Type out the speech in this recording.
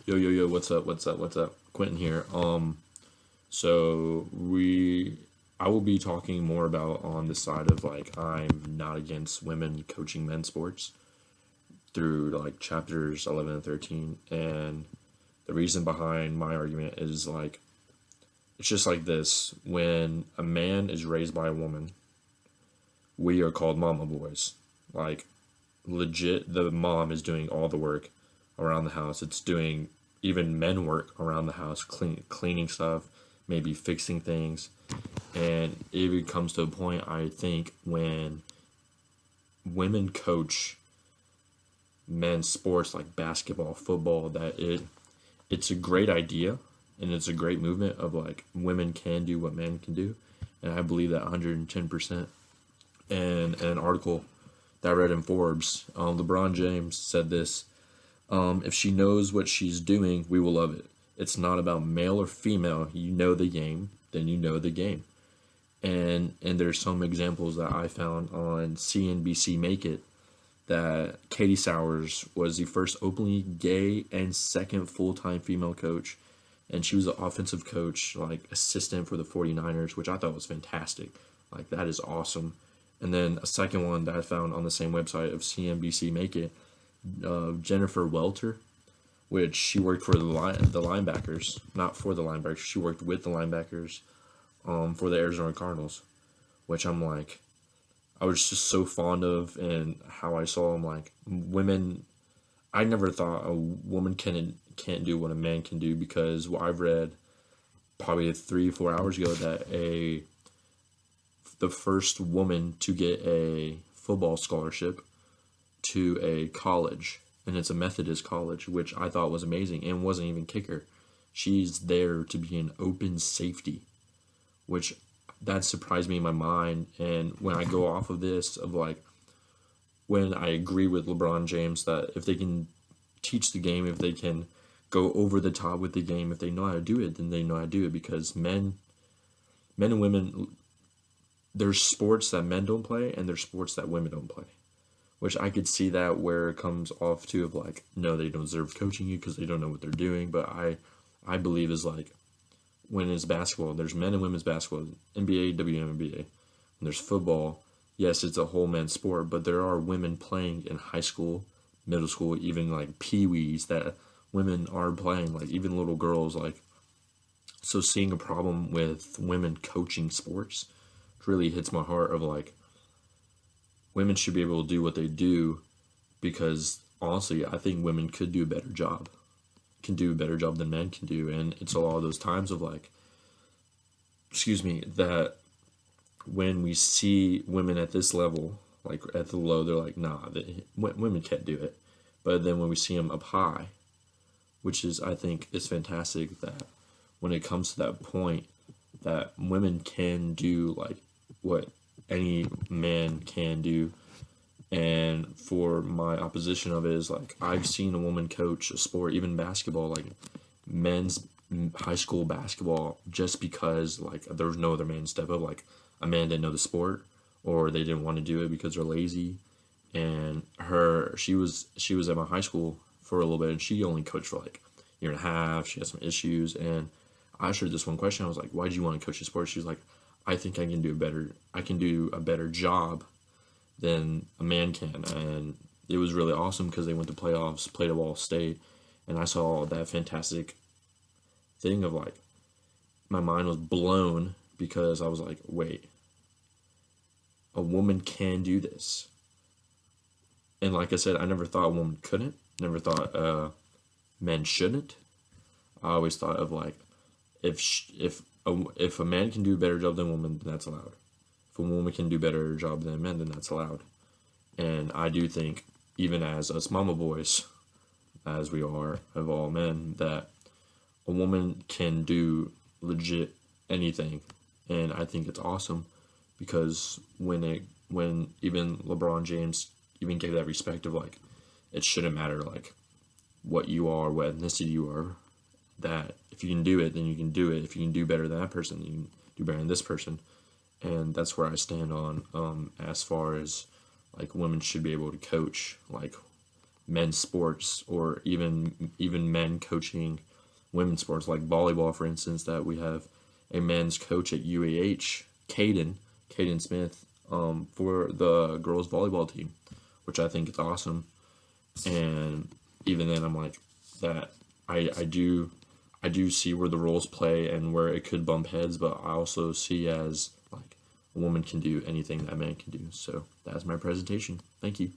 Yo, what's up? Quentin here. So I will be talking more about on the side of like I'm not against women coaching men's sports through like chapters 11 and 13, and the reason behind my argument is like it's just like this: when a man is raised by a woman, we are called mama boys. Like legit, the mom is doing all the work around the house. It's doing even men work around the house, cleaning stuff, maybe fixing things. And it comes to a point, I think, when women coach men's sports like basketball, football, that it's a great idea and it's a great movement of like women can do what men can do. And I believe that 110%. And an article that I read in Forbes, LeBron James said this: if she knows what she's doing, we will love it. It's not about male or female. You know the game, then you know the game. And there's some examples that I found on CNBC Make It that Katie Sowers was the first openly gay and second full-time female coach, and she was the offensive coach, like assistant for the 49ers, which I thought was fantastic. Like that is awesome. And then a second one that I found on the same website of CNBC Make It, Jennifer Welter, which she worked for the linebackers, not for the linebackers. She worked with the linebackers, for the Arizona Cardinals, which I'm like, I was just so fond of, and how I saw them like women. I never thought a woman can't do what a man can do, because what I've read probably 3-4 hours ago that the first woman to get a football scholarship to a college, and it's a Methodist college, which I thought was amazing, and wasn't even kicker. She's there to be an open safety, which that surprised me in my mind. And when I go off of this, of like, when I agree with LeBron James that if they can teach the game, if they can go over the top with the game, if they know how to do it, then they know how to do it. Because men and women, there's sports that men don't play and there's sports that women don't play, which I could see that where it comes off to of like, no, they don't deserve coaching you because they don't know what they're doing. But I believe is like, when it's basketball, there's men and women's basketball, NBA, WNBA. And there's football. Yes, it's a whole men's sport, but there are women playing in high school, middle school, even like pee-wees that women are playing, like even little girls. Like, so seeing a problem with women coaching sports really hits my heart of like, women should be able to do what they do, because honestly, I think women could do a better job, can do a better job than men can do. And it's a lot of those times of like, that when we see women at this level, like at the low, they're like, nah, women can't do it. But then when we see them up high, which is, I think, is fantastic, that when it comes to that point, that women can do like what any man can do. And for my opposition of it is like, I've seen a woman coach a sport, even basketball, like men's high school basketball, just because like there was no other man to step up. Like a man didn't know the sport, or they didn't want to do it because they're lazy. And she was at my high school for a little bit, and she only coached for like a year and a half. She had some issues, and I asked her this one question. I was like, why do you want to coach the sport? She was like, I think I can do a better job than a man can. And it was really awesome because they went to playoffs, played at Ball State, and I saw that fantastic thing of like, my mind was blown, because I was like, wait, a woman can do this. And like I said, I never thought a woman couldn't, never thought men shouldn't. I always thought of like, if a man can do a better job than a woman, then that's allowed. If a woman can do a better job than a man, then that's allowed. And I do think, even as us mama boys, as we are of all men, that a woman can do legit anything. And I think it's awesome, because when even LeBron James even gave that respect of like, it shouldn't matter like what you are, what ethnicity you are, that if you can do it, then you can do it. If you can do better than that person, you can do better than this person. And that's where I stand on, as far as like women should be able to coach like men's sports, or even men coaching women's sports like volleyball, for instance, that we have a men's coach at UAH, Caden Smith, for the girls volleyball team, which I think is awesome. And even then, I'm like that. I do see where the roles play and where it could bump heads, but I also see as like a woman can do anything that man can do. So that's my presentation. Thank you.